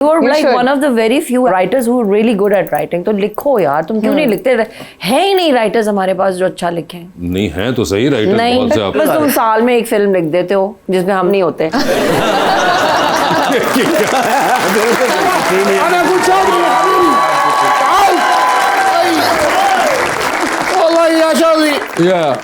You are like one of the very few writers who are really good at writing. तो लिखो यार, तुम क्यों नहीं लिखते? है ही नहीं राइटर्स हमारे पास जो अच्छा लिखे। नहीं है तो सही राइटर बहुत से आप। बस तुम साल में एक फिल्म लिख देते हो जिसमें हम नहीं होते।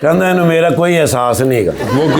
ਕਹਿੰਦਾ ਇਹਨੂੰ ਮੇਰਾ ਕੋਈ ਅਹਿਸਾਸ ਨਹੀਂ ਹੈਗਾ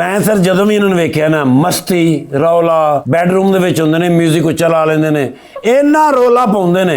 ਮੈਂ ਸਰ ਜਦੋਂ ਵੀ ਇਹਨਾਂ ਨੂੰ ਵੇਖਿਆ ਨਾ ਮਸਤੀ ਰੌਲਾ ਬੈਡਰੂਮ ਦੇ ਵਿੱਚ ਹੁੰਦੇ ਨੇ ਮਿਊਜ਼ਿਕ ਉੱਚਾ ਲਾ ਲੈਂਦੇ ਨੇ ਇੰਨਾ ਰੌਲਾ ਪਾਉਂਦੇ ਨੇ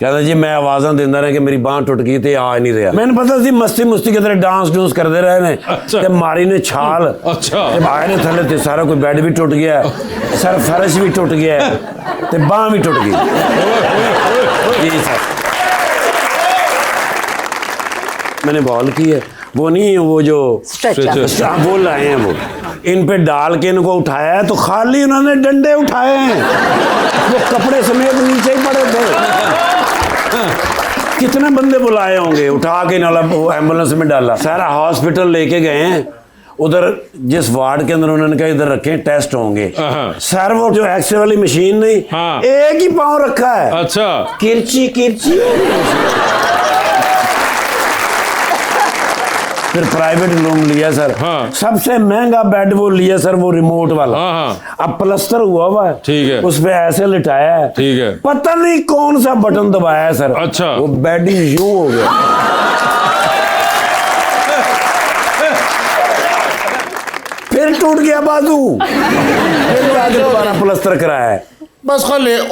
ਕਹਿੰਦਾ ਜੀ ਮੈਂ ਆਵਾਜ਼ਾਂ ਦਿੰਦਾ ਰਿਹਾ ਕਿ ਮੇਰੀ ਬਾਂਹ ਟੁੱਟ ਗਈ ਤੇ ਆ ਨਹੀਂ ਰਿਹਾ ਮੈਨੂੰ ਪਤਾ ਸੀ ਮਸਤੀ ਮੁਸਤੀ ਕਿਤੇ ਡਾਂਸ ਡੂਸ ਕਰਦੇ ਰਹੇ ਨੇ ਤੇ ਮਾਰੀ ਨੇ ਛਾਲ ਤੇ ਬਾਹਰ ਨੇ ਥੱਲੇ ਤੇ ਸਾਰਾ ਕੋਈ ਬੈੱਡ ਵੀ ਟੁੱਟ ਗਿਆ ਸਰ ਫਰਸ਼ ਵੀ ਟੁੱਟ ਗਿਆ ਤੇ ਬਾਂਹ ਵੀ ਟੁੱਟ ਗਈ जी सर मैंने बॉल की है वो नहीं वो जो बोल रहे हैं वो इन पे डाल के इनको उठाया है तो खाली उन्होंने डंडे उठाए हैं वो कपड़े समेत नीचे ही पड़े थे कितने बंदे बुलाए होंगे उठा के नाला एम्बुलेंस में डाला सारा हॉस्पिटल लेके गए हैं उधर जिस वार्ड के अंदर उन्होंने कहा इधर रखें टेस्ट होंगे सर वो जो एक्सरे वाली मशीन नहीं एक ही पाँव रखा है अच्छा किरची किरची फिर प्राइवेट रूम लिया सर सबसे महंगा बेड वो लिया सर वो रिमोट वाला अब प्लस्तर हुआ है ठीक है उस पे ऐसे लिटाया है ठीक है पता नहीं कौन सा बटन दबाया है सर अच्छा वो बेड ही यूं हो गया फिर टूट गया बाजू फिर दोबारा प्लस्तर कराया है बस खले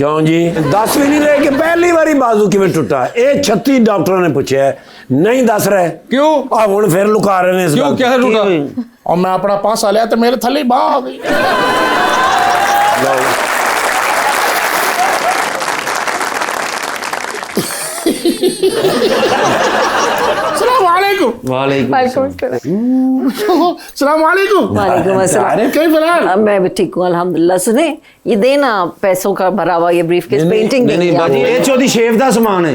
क्यों जी 10 भी नहीं रहे कि पहली बारी बाजू किवें टूटा ये 36 डॉक्टरों ने पूछा है नहीं दस रहे क्यों अब हुण फिर लुका रहे हैं क्यों क्या टूटा और मैं अपना पासा लिया तो मेरे थले बाह आ गई वालेकुम सलाम वालेकुम कैफ हाल मैं भी ठीक हूँ अल्हम्दुलिल्लाह। सुने ये देना पैसों का भरा हुआ ये ब्रीफकेस पेंटिंग नहीं बाजी ये चौथी शेफ दा सामान है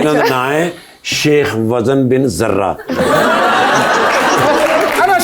इन्हों का नाम है शेख वजन बिन जर्रा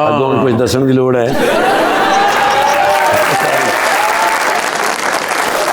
अगों कुछ दसन की लोड़ है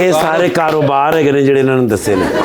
ये सारे कारोबार है ਜਿਹੜੇ ਇਹਨਾਂ ਨੂੰ ਦੱਸੇ ਨੇ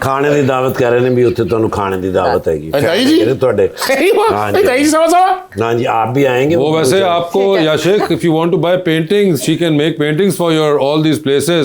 ਖਾਣੇ ਦੀ ਦਾਵਤ ਕਰ ਰਹੇ ਨੇ ਵੀ ਉੱਥੇ ਤੁਹਾਨੂੰ ਖਾਣੇ ਦੀ ਦਾਵਤ ਹੈਗੀ जी ਤੁਹਾਡੇ जी सवा हाँ जी आप भी आएंगे वो वैसे आपको या Sheikh if you want to buy paintings she can make paintings for your all these places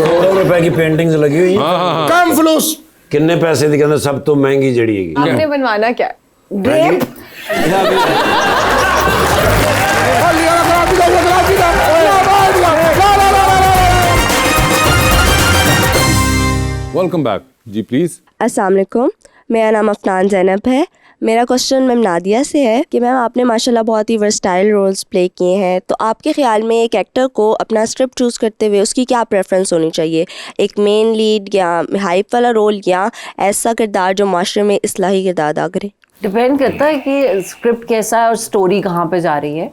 करोड़ों रुपए की पेंटिंग्स लगी हुई हैं कम फलूस कितने पैसे दी कहते सब तो महंगी जड़ी है आपने बनवाना क्या ग्रेप वेलकम बैक जी प्लीज अस्सलाम वालेकुम मेरा नाम अफनान ज़ैनब है। मेरा क्वेश्चन मैम नादिया से है कि मैम आपने माशाल्लाह बहुत ही वर्सटाइल रोल्स प्ले किए हैं, तो आपके ख्याल में एक एक्टर को अपना स्क्रिप्ट चूज़ करते हुए उसकी क्या प्रेफरेंस होनी चाहिए, एक मेन लीड या हाइप वाला रोल या ऐसा किरदार जो माशरे में इस्लाही किरदार अदा करे? डिपेंड करता है कि स्क्रिप्ट कैसा है और स्टोरी कहाँ पे जा रही है।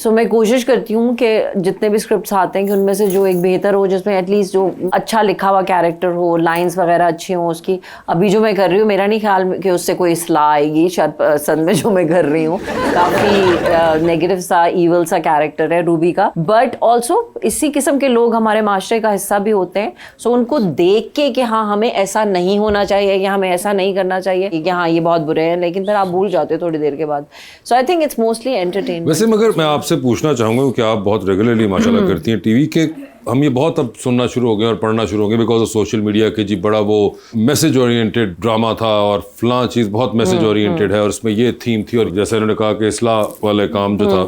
सो मैं कोशिश करती हूँ कि जितने भी स्क्रिप्ट्स आते हैं कि उनमें से जो एक बेहतर हो, जिसमें एटलीस्ट जो अच्छा लिखा हुआ कैरेक्टर हो, लाइंस वगैरह अच्छी हों उसकी। अभी जो मैं कर रही हूँ मेरा नहीं ख्याल कि उससे कोई इस्लाह आएगी, शायद असल में जो मैं कर रही हूँ काफ़ी नेगेटिव सा ईवल सा कैरेक्टर है रूबी का। बट ऑल्सो इसी किस्म के लोग हमारे माशरे का हिस्सा भी होते हैं। सो उनको देख के कि हाँ हमें ऐसा नहीं होना चाहिए या हमें ऐसा नहीं करना चाहिए कि हाँ ये बहुत बुरे हैं, लेकिन फिर आप भूल जाते हो थोड़ी देर के बाद। So I think it's mostly entertainment. वैसे मगर मैं आपसे पूछना चाहूँगा कि आप बहुत रेगुलरली माशाल्लाह करती हैं टीवी के, हम ये बहुत अब सुनना शुरू हो गए और पढ़ना शुरू हो गए बिकॉज ऑफ सोशल मीडिया के जी बड़ा वो मैसेज ओरिएंटेड ड्रामा था और फलां चीज़ बहुत मैसेज ओरिएंटेड है और उसमें ये थीम थी और जैसे उन्होंने कहा कि इस्लाह वाले काम जो था,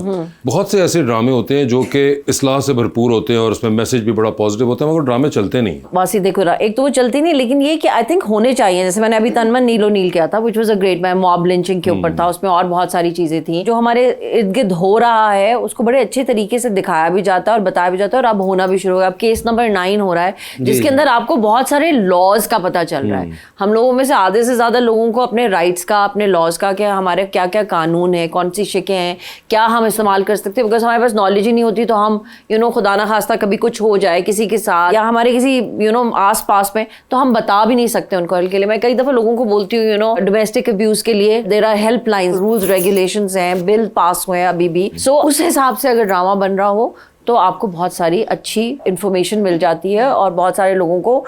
बहुत से ऐसे ड्रामे होते हैं जो कि इस्लाह से भरपूर होते हैं और उसमें मैसेज भी बड़ा पॉजिटिव होता है, मगर ड्रामे चलते नहीं। वासी देखो एक तो वो चलती नहीं, लेकिन ये कि आई थिंक होने चाहिए। जैसे मैंने अभी तनमन नीलो नील किया था विच वाज अ ग्रेट, मैं मॉब लिंचिंग के ऊपर था, उसमें और बहुत सारी चीज़ें थी जो हमारे इर्द गिर्द हो रहा है उसको बड़े अच्छे तरीके से दिखाया भी जाता है और बताया भी जाता है और अब होना भी शुरू हो गया, अब केस नंबर 9 हो रहा है जिसके अंदर आपको बहुत सारे लॉज का पता चल रहा है। हम लोगों में से आधे से ज्यादा लोगों को अपने राइट्स का, अपने लॉज का, क्या हमारे क्या क्या कानून है, कौन सी शिकें हैं, क्या हम इस्तेमाल कर सकते हैं, बिकॉज हमारे पास नॉलेज ही नहीं होती तो हम खुदा ना खास्ता कभी कुछ हो जाए किसी के साथ या हमारे किसी आस पास में, तो हम बता भी नहीं सकते उनको हेल्प के लिए। मैं कई दफा लोगों को बोलती हूँ डोमेस्टिक अब्यूज के लिए there are helplines, rules regulations हैं, बिल पास हुए हैं अभी भी। सो उस हिसाब से अगर ड्रामा बन रहा हो तो आपको बहुत सारी अच्छी इंफॉर्मेशन मिल जाती है और बहुत सारे लोगों को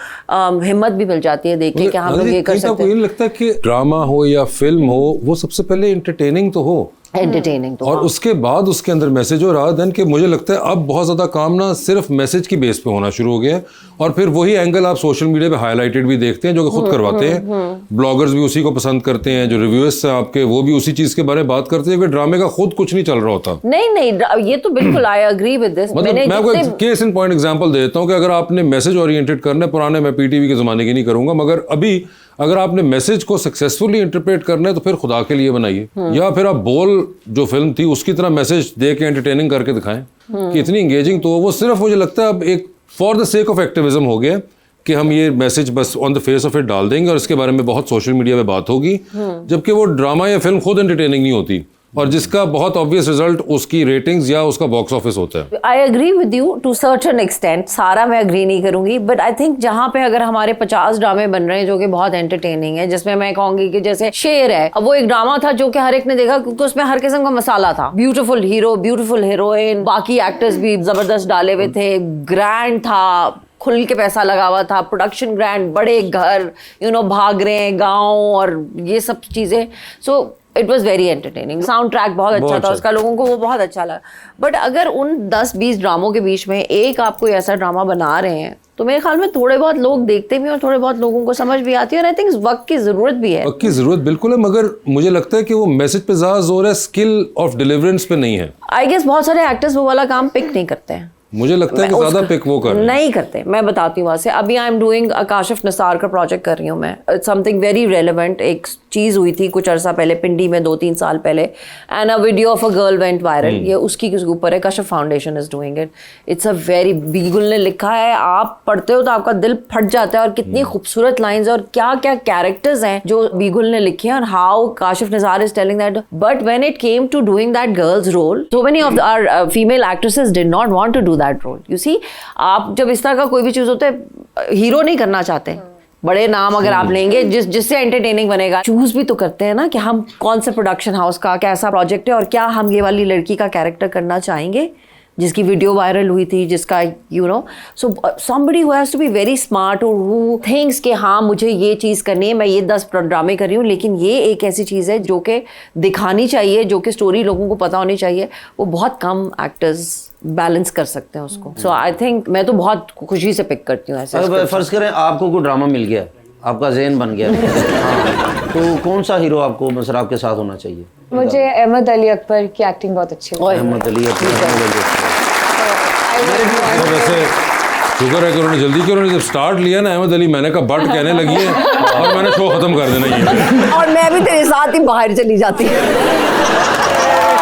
हिम्मत भी मिल जाती है देख के कि हम लोग ये कर सकते हैं। नहीं लगता कि ड्रामा हो या फिल्म हो वो सबसे पहले एंटरटेनिंग तो हो, एंटरटेनिंग तो, और उसके बाद उसके अंदर मैसेज हो रहा देन कि मुझे लगता है अब बहुत ज़्यादा काम ना सिर्फ मैसेज की बेस पे होना शुरू हो गया है, और फिर वही एंगल आप सोशल मीडिया पे हाईलाइटेड भी देखते हैं जो कि खुद करवाते हैं, ब्लॉगर्स भी उसी को पसंद करते हैं, जो रिव्यूअर्स हैं आपके वो भी उसी चीज़ के बारे में बात करते हैं कि ड्रामे का खुद कुछ नहीं चल रहा होता। नहीं ये तो बिल्कुल आई एग्री विद दिस। मतलब मैं आपको केस इन पॉइंट एग्जांपल देता हूँ कि अगर आपने मैसेज ओरिएंटेड करना है, पुराने मैं पीटीवी के ज़माने की नहीं करूँगा, मगर अभी अगर आपने मैसेज को सक्सेसफुली इंटरप्रेट करना है तो फिर खुदा के लिए बनाइए, या फिर आप बोल जो फिल्म थी उसकी तरह मैसेज दे के एंटरटेनिंग करके दिखाएं कि इतनी इंगेजिंग। तो वो सिर्फ मुझे लगता है अब एक for the sake of activism हो गया कि हम ये मैसेज बस on the face of it डाल देंगे और इसके बारे में बहुत सोशल मीडिया पे बात होगी, जबकि वो ड्रामा या फिल्म खुद एंटरटेनिंग नहीं होती और जिसका बहुत ऑब्वियस रिजल्ट उसकी रेटिंग्स या उसका बॉक्स ऑफिस होता है। I agree with you to certain extent, सारा मैं एग्री नहीं करूंगी, बट आई थिंक जहाँ पे अगर हमारे 50 ड्रामे बन रहे हैं जो कि बहुत एंटरटेनिंग है, जिसमें मैं कहूंगी कि जैसे शेर है, अब वो एक ड्रामा था जो कि हर एक ने देखा क्योंकि उसमें हर किस्म का मसाला था, ब्यूटीफुल हीरो, ब्यूटीफुल हीरोइन, बाकी एक्टर्स भी जबरदस्त डाले हुए थे, ग्रैंड था, खुल के पैसा लगा हुआ था, प्रोडक्शन ग्रैंड, बड़े घर, भाग रहे हैं गाँव और ये सब चीजें। So it was very entertaining, sound track बहुत अच्छा था उसका, लोगों को वो बहुत अच्छा लगा। बट अगर उन 10-20 ड्रामों के बीच में एक आप कोई ऐसा ड्रामा बना रहे हैं तो मेरे ख्याल में थोड़े बहुत लोग देखते भी और थोड़े बहुत लोगों को समझ भी आती है, और आई थिंक वक्त की जरूरत भी है। वक्त की जरूरत बिल्कुल है, मगर मुझे लगता है कि वो मैसेज पे ज्यादा जोर है, स्किल ऑफ डिलीवरेंस पे नहीं है। आई गेस बहुत सारे एक्टर्स वो वाला काम पिक नहीं करते हैं, मुझे लगता है कि ज्यादा पिक वो कर नहीं करते। मैं बताती हूँ वैसे, अभी I am doing Kashif Nisar का प्रोजेक्ट कर रही हूँ मैं, इट्स समथिंग वेरी रेलेवेंट। एक चीज़ हुई थी कुछ अरसा पहले पिंडी में 2-3 साल पहले, and a video of a girl went viral, ये उसकी के ऊपर है, Kashif foundation is doing it. It's a very, बीगुल ने लिखा है, आप पढ़ते हो तो आपका दिल फट जाता है, और कितनी खूबसूरत लाइंस और क्या क्या कैरेक्टर्स हैं जो बीगुल ने लिखे हैं, और how Kashif Nisar is telling that. But when it came to doing that girls role, so many of our female actresses did not want to do that role. You see, आप जब इस तरह का कोई भी चीज होता है, हीरो नहीं करना चाहते, बड़े नाम अगर आप लेंगे जिससे एंटरटेनिंग बनेगा, चूज भी तो करते हैं ना कि हम कौन से प्रोडक्शन हाउस का कैसा प्रोजेक्ट है और क्या हम ये वाली लड़की का कैरेक्टर करना चाहेंगे जिसकी वीडियो वायरल हुई थी, जिसका सो somebody who has to be very smart or who thinks कि हाँ मुझे ये चीज़ करनी है, मैं ये 10 ड्रामे कर रही हूँ, लेकिन ये एक ऐसी चीज़ है जो कि दिखानी चाहिए, जो कि स्टोरी लोगों को पता होनी चाहिए, वो बहुत कम एक्टर्स बैलेंस कर सकते हैं उसको। सो आई थिंक मैं तो बहुत खुशी से पिक करती हूँ ऐसे। अगर फर्ज करें आपको कोई ड्रामा मिल गया, आपका ज़हन बन गया, हाँ, तो कौन सा हीरो आपको मतलब आपके साथ होना चाहिए? मुझे अहमद अली अकबर की एक्टिंग बहुत अच्छी लगती है। अहमद अली वैसे शुक्र है कि उन्होंने जल्दी किया, उन्होंने जब स्टार्ट लिया ना अहमद अली, मैंने कहा बट कहने लगी है और मैंने शो खत्म कर देना ही है। और मैं भी तेरे साथ ही बाहर चली जाती हूँ।